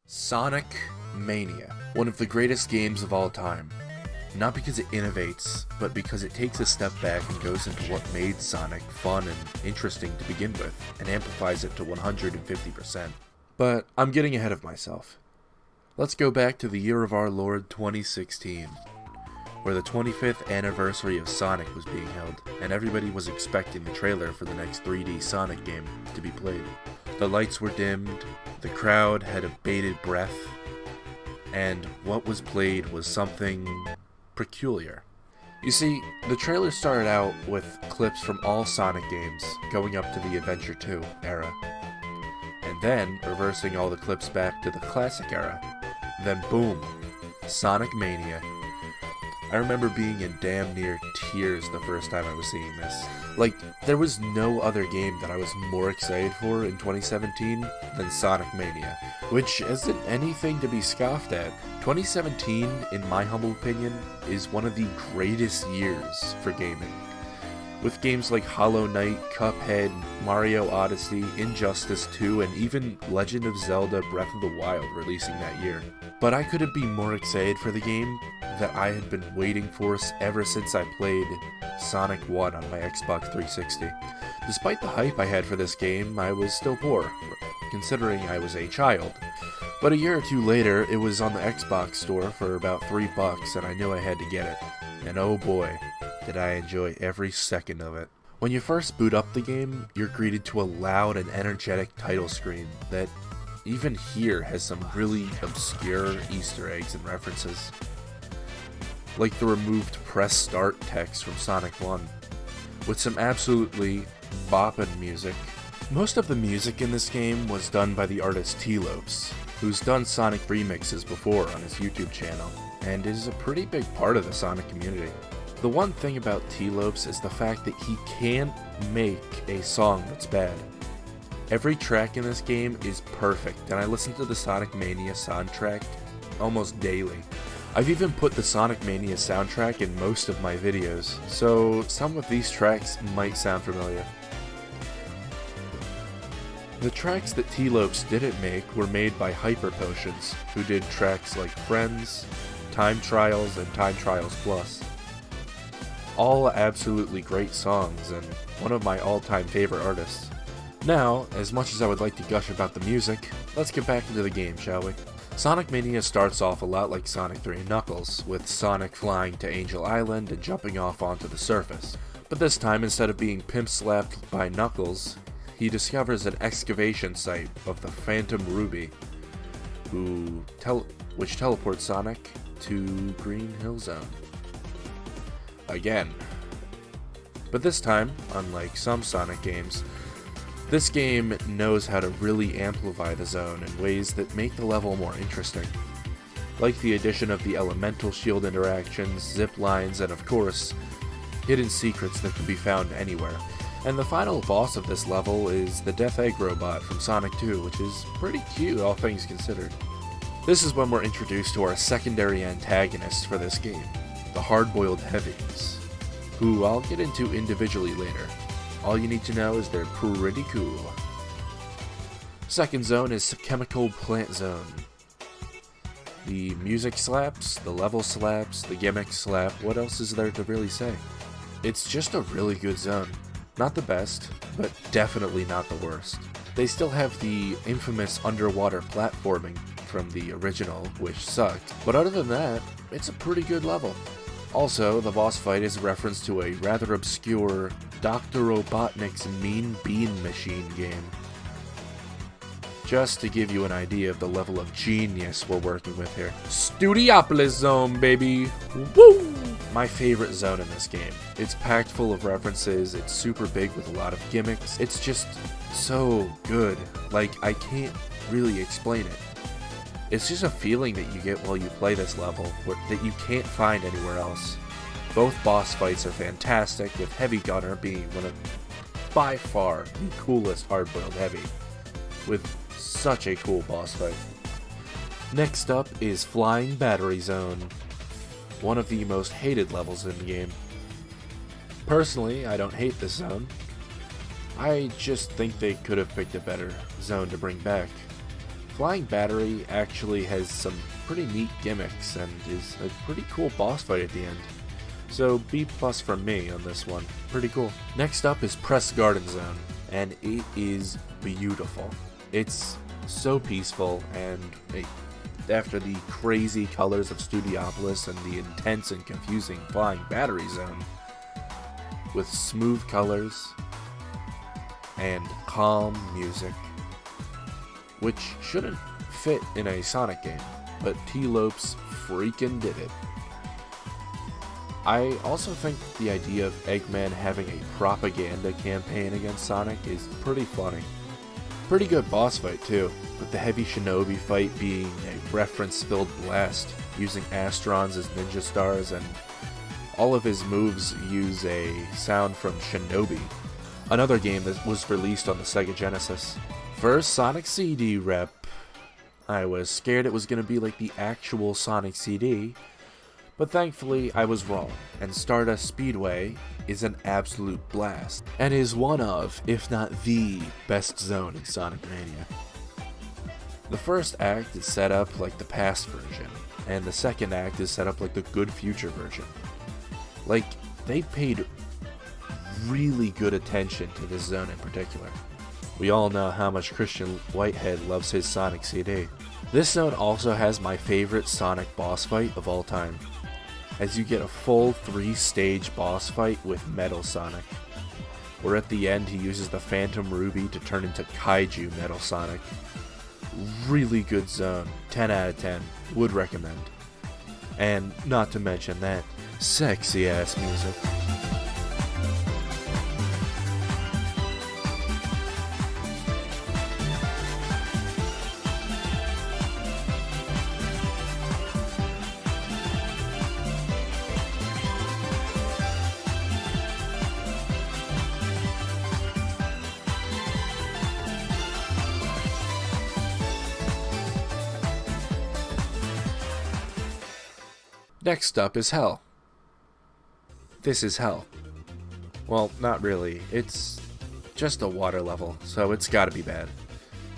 Sonic Mania, one of the greatest games of all time. Not because it innovates, but because it takes a step back and goes into what made Sonic fun and interesting to begin with, and amplifies it to 150%. But I'm getting ahead of myself. Let's go back to the year of our Lord 2016, where the 25th anniversary of Sonic was being held, and everybody was expecting the trailer for the next 3D Sonic game to be played. The lights were dimmed, the crowd had a bated breath, and what was played was something peculiar. You see, the trailer started out with clips from all Sonic games, going up to the Adventure 2 era, and then reversing all the clips back to the classic era. Then boom, Sonic Mania. I remember being in damn near tears the first time I was seeing this. Like, there was no other game that I was more excited for in 2017 than Sonic Mania, which isn't anything to be scoffed at. 2017, in my humble opinion, is one of the greatest years for gaming. With games like Hollow Knight, Cuphead, Mario Odyssey, Injustice 2, and even Legend of Zelda Breath of the Wild releasing that year. But I couldn't be more excited for the game that I had been waiting for ever since I played Sonic 1 on my Xbox 360. Despite the hype I had for this game, I was still poor, considering I was a child. But a year or two later, it was on the Xbox store for about $3, and I knew I had to get it. And oh boy, did I enjoy every second of it. When you first boot up the game, you're greeted to a loud and energetic title screen that even here has some really obscure Easter eggs and references. Like the removed press start text from Sonic 1, with some absolutely boppin' music. Most of the music in this game was done by the artist T-Lopes, who's done Sonic remixes before on his YouTube channel, and is a pretty big part of the Sonic community. The one thing about T-Lopes is the fact that he can't make a song that's bad. Every track in this game is perfect, and I listen to the Sonic Mania soundtrack almost daily. I've even put the Sonic Mania soundtrack in most of my videos, so some of these tracks might sound familiar. The tracks that T-Lopes didn't make were made by Hyper Potions, who did tracks like Friends, Time Trials, and Time Trials Plus. All absolutely great songs, and one of my all-time favorite artists. Now, as much as I would like to gush about the music, let's get back into the game, shall we? Sonic Mania starts off a lot like Sonic 3 and Knuckles, with Sonic flying to Angel Island and jumping off onto the surface. But this time, instead of being pimp-slapped by Knuckles, he discovers an excavation site of the Phantom Ruby, which teleports Sonic to Green Hill Zone. Again. But this time, unlike some Sonic games, this game knows how to really amplify the zone in ways that make the level more interesting. Like the addition of the elemental shield interactions, zip lines, and of course, hidden secrets that can be found anywhere. And the final boss of this level is the Death Egg robot from Sonic 2, which is pretty cute, all things considered. This is when we're introduced to our secondary antagonists for this game, the Hard-Boiled Heavies, who I'll get into individually later. All you need to know is they're pretty cool. Second zone is Chemical Plant Zone. The music slaps, the level slaps, the gimmicks slap, what else is there to really say? It's just a really good zone. Not the best, but definitely not the worst. They still have the infamous underwater platforming from the original, which sucked, but other than that, it's a pretty good level. Also, the boss fight is a reference to a rather obscure Dr. Robotnik's Mean Bean Machine game. Just to give you an idea of the level of genius we're working with here. Studiopolis Zone, baby! Woo! My favorite zone in this game. It's packed full of references, it's super big with a lot of gimmicks. It's just so good. Like, I can't really explain it. It's just a feeling that you get while you play this level that you can't find anywhere else. Both boss fights are fantastic, with Heavy Gunner being one of, by far, the coolest hard-boiled heavy, with such a cool boss fight. Next up is Flying Battery Zone, one of the most hated levels in the game. Personally, I don't hate this zone. I just think they could have picked a better zone to bring back. Flying Battery actually has some pretty neat gimmicks and is a pretty cool boss fight at the end. So B+ from me on this one. Pretty cool. Next up is Press Garden Zone, and it is beautiful. It's so peaceful, and after the crazy colors of Studiopolis and the intense and confusing Flying Battery Zone, with smooth colors and calm music, which shouldn't fit in a Sonic game, but T-Lopes freaking did it. I also think the idea of Eggman having a propaganda campaign against Sonic is pretty funny. Pretty good boss fight too, with the heavy Shinobi fight being a reference-filled blast, using Astrons as ninja stars, and all of his moves use a sound from Shinobi, another game that was released on the Sega Genesis. First Sonic CD rep. I was scared it was going to be like the actual Sonic CD, but thankfully I was wrong, and Stardust Speedway is an absolute blast, and is one of, if not the, best zone in Sonic Mania. The first act is set up like the past version, and the second act is set up like the good future version. Like, they paid really good attention to this zone in particular. We all know how much Christian Whitehead loves his Sonic CD. This zone also has my favorite Sonic boss fight of all time, as you get a full 3-stage boss fight with Metal Sonic, where at the end he uses the Phantom Ruby to turn into Kaiju Metal Sonic. Really good zone, 10 out of 10, would recommend. And not to mention that sexy ass music. Next up is Hell. This is Hell. Well, not really. It's just a water level, so it's gotta be bad.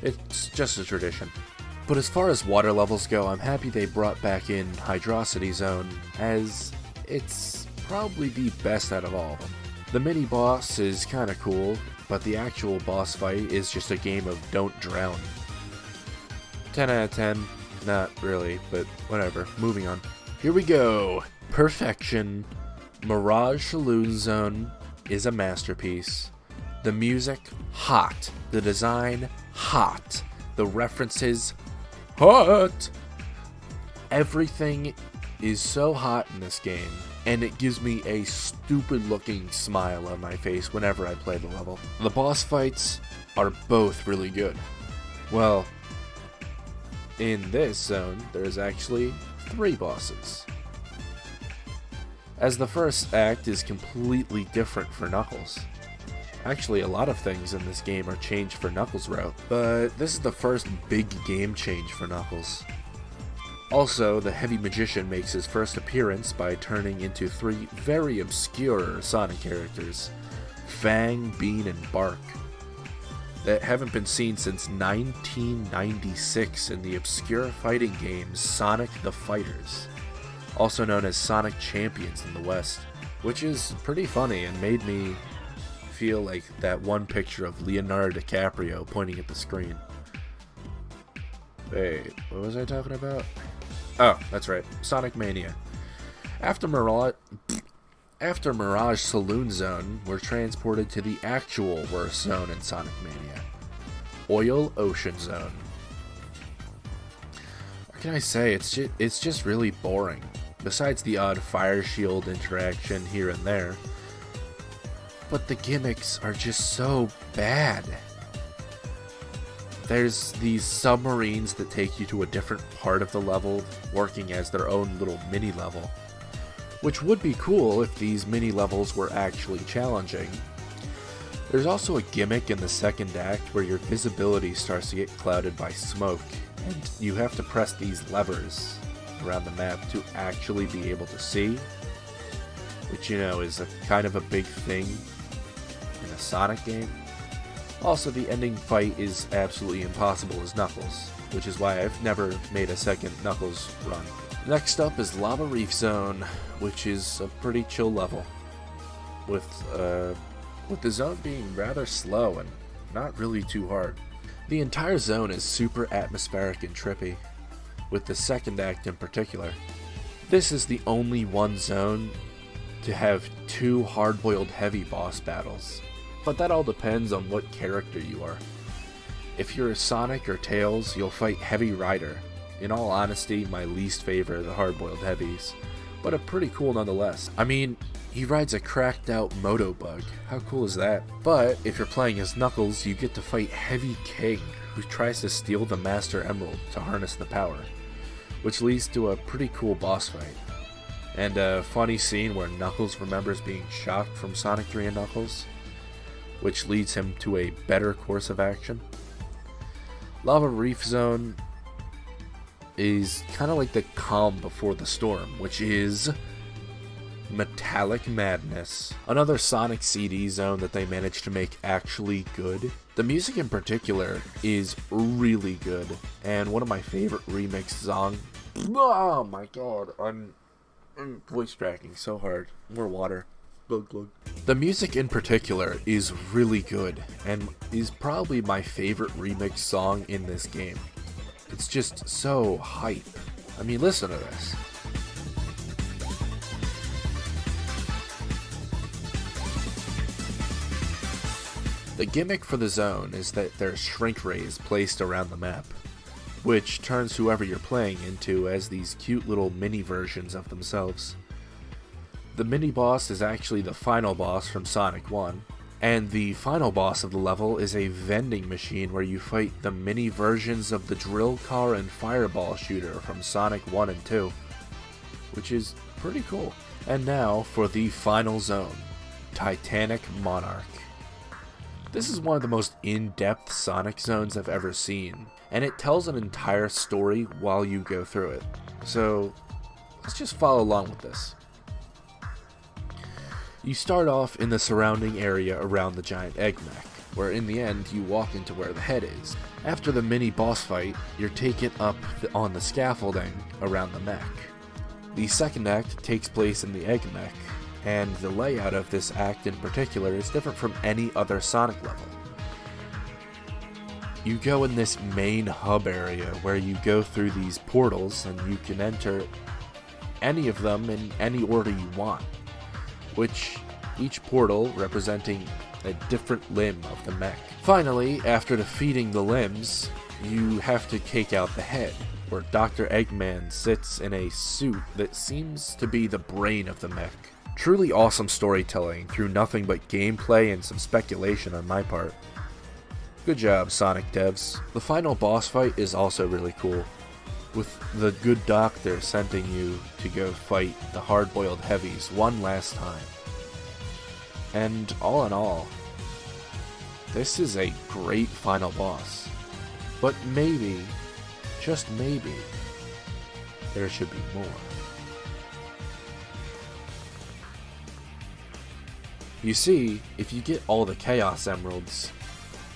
It's just a tradition. But as far as water levels go, I'm happy they brought back in Hydrocity Zone, as it's probably the best out of all of them. The mini-boss is kinda cool, but the actual boss fight is just a game of don't drown. 10 out of 10, not really, but whatever, moving on. Here we go. Perfection. Mirage Saloon Zone is a masterpiece. The music, hot. The design, hot. The references, hot. Everything is so hot in this game, and it gives me a stupid looking smile on my face whenever I play the level. The boss fights are both really good. Well, in this zone, there's actually 3 bosses, as the first act is completely different for Knuckles. Actually, a lot of things in this game are changed for Knuckles' route, but this is the first big game change for Knuckles. Also, the Heavy Magician makes his first appearance by turning into 3 very obscure Sonic characters, Fang, Bean, and Bark, that haven't been seen since 1996 in the obscure fighting game Sonic the Fighters, also known as Sonic Champions in the West, which is pretty funny and made me feel like that one picture of Leonardo DiCaprio pointing at the screen. Wait, what was I talking about? Oh, that's right, Sonic Mania. After Mirage Saloon Zone, we're transported to the actual worst zone in Sonic Mania, Oil Ocean Zone. What can I say? It's just really boring, besides the odd fire shield interaction here and there. But the gimmicks are just so bad. There's these submarines that take you to a different part of the level, working as their own little mini level, which would be cool if these mini levels were actually challenging. There's also a gimmick in the second act where your visibility starts to get clouded by smoke, and you have to press these levers around the map to actually be able to see, which, you know, is a kind of a big thing in a Sonic game. Also, the ending fight is absolutely impossible as Knuckles. which is why I've never made a second Knuckles run. Next up is Lava Reef Zone, which is a pretty chill level, with the zone being rather slow and not really too hard. The entire zone is super atmospheric and trippy, with the second act in particular. This is the only one zone to have 2 hard-boiled heavy boss battles, but that all depends on what character you are. If you're Sonic or Tails, you'll fight Heavy Rider. In all honesty, my least favorite of the hard-boiled heavies, but a pretty cool nonetheless. I mean, he rides a cracked out Motobug. How cool is that? But if you're playing as Knuckles, you get to fight Heavy King, who tries to steal the Master Emerald to harness the power, which leads to a pretty cool boss fight. And a funny scene where Knuckles remembers being shocked from Sonic 3 and Knuckles, which leads him to a better course of action. Lava Reef Zone is kind of like the calm before the storm, which is Metallic Madness, another Sonic CD zone that they managed to make actually good. The music in particular is really good, and one of my favorite remix songs. Oh my god, I'm voice tracking so hard. More water. Glug, glug. The music in particular is really good, and is probably my favorite remix song in this game. It's just so hype. I mean, listen to this. The gimmick for the zone is that there's shrink rays placed around the map, which turns whoever you're playing into as these cute little mini versions of themselves. The mini boss is actually the final boss from Sonic 1, and the final boss of the level is a vending machine where you fight the mini versions of the drill car and fireball shooter from Sonic 1 and 2, which is pretty cool. And now for the final zone, Titanic Monarch. This is one of the most in-depth Sonic zones I've ever seen, and it tells an entire story while you go through it. So let's just follow along with this. You start off in the surrounding area around the giant egg mech, where in the end you walk into where the head is. After the mini boss fight, you're taken up on the scaffolding around the mech. The second act takes place in the egg mech, and the layout of this act in particular is different from any other Sonic level. You go in this main hub area where you go through these portals, and you can enter any of them in any order you want, which each portal representing a different limb of the mech. Finally, after defeating the limbs, you have to take out the head, where Dr. Eggman sits in a suit that seems to be the brain of the mech. Truly awesome storytelling through nothing but gameplay and some speculation on my part. Good job, Sonic devs. The final boss fight is also really cool, with the good doctor sending you to go fight the hard-boiled heavies one last time. And all in all, this is a great final boss. But maybe, just maybe, there should be more. You see, if you get all the Chaos Emeralds,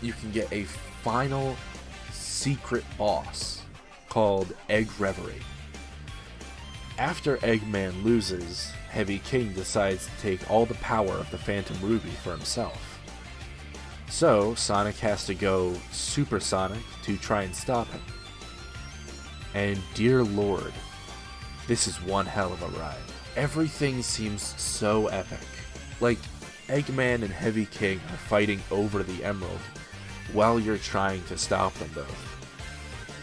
you can get a final secret boss called Egg Reverie. After Eggman loses, Heavy King decides to take all the power of the Phantom Ruby for himself. So, Sonic has to go supersonic to try and stop him. And dear lord, this is one hell of a ride. Everything seems so epic. Like, Eggman and Heavy King are fighting over the emerald while you're trying to stop them both.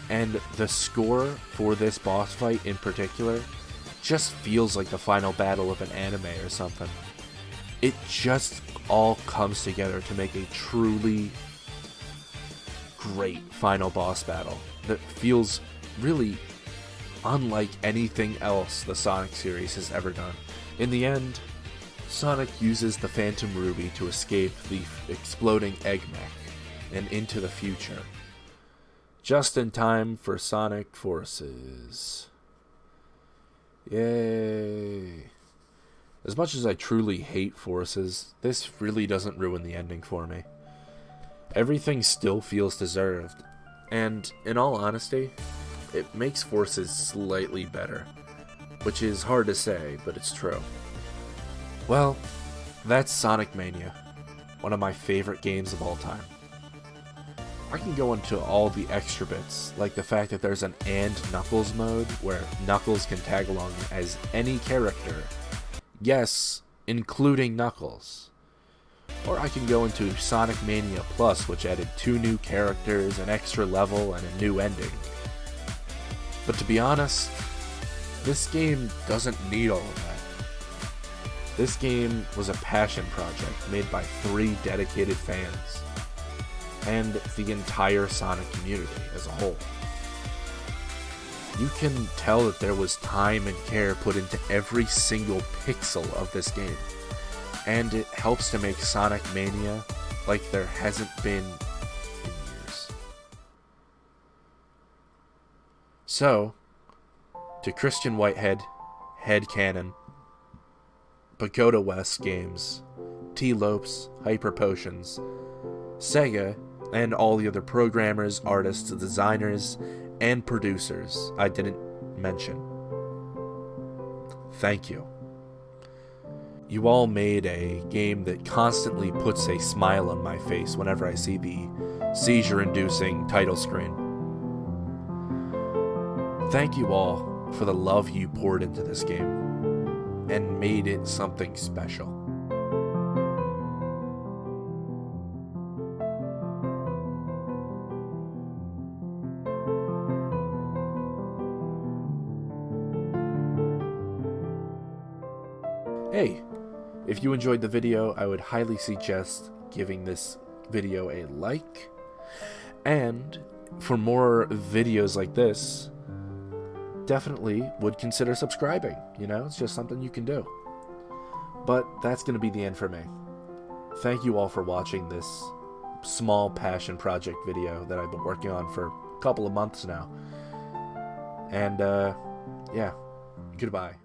And the score for this boss fight in particular just feels like the final battle of an anime or something. It just all comes together to make a truly great final boss battle that feels really unlike anything else the Sonic series has ever done. In the end, Sonic uses the Phantom Ruby to escape the exploding egg mech and into the future, just in time for Sonic Forces. Yay. As much as I truly hate Forces, this really doesn't ruin the ending for me. Everything still feels deserved, And in all honesty, it makes Forces slightly better, which is hard to say, but it's true. Well, that's Sonic Mania, one of my favorite games of all time. I can go into all the extra bits, like the fact that there's an and Knuckles mode, where Knuckles can tag along as any character. Yes, including Knuckles. Or I can go into Sonic Mania Plus, which added 2 new characters, an extra level, and a new ending. But to be honest, this game doesn't need all of that. This game was a passion project made by 3 dedicated fans, and the entire Sonic community as a whole. You can tell that there was time and care put into every single pixel of this game, and it helps to make Sonic Mania like there hasn't been in years. So, to Christian Whitehead, Headcanon, Pagoda West Games, T-Lopes, Hyper Potions, SEGA, and all the other programmers, artists, designers, and producers I didn't mention, thank you. You all made a game that constantly puts a smile on my face whenever I see the seizure-inducing title screen. Thank you all for the love you poured into this game and made it something special. Hey, if you enjoyed the video, I would highly suggest giving this video a like, and for more videos like this, definitely would consider subscribing. You know, it's just something you can do. But that's going to be the end for me. Thank you all for watching this small passion project video that I've been working on for a couple of months now. And, yeah, goodbye.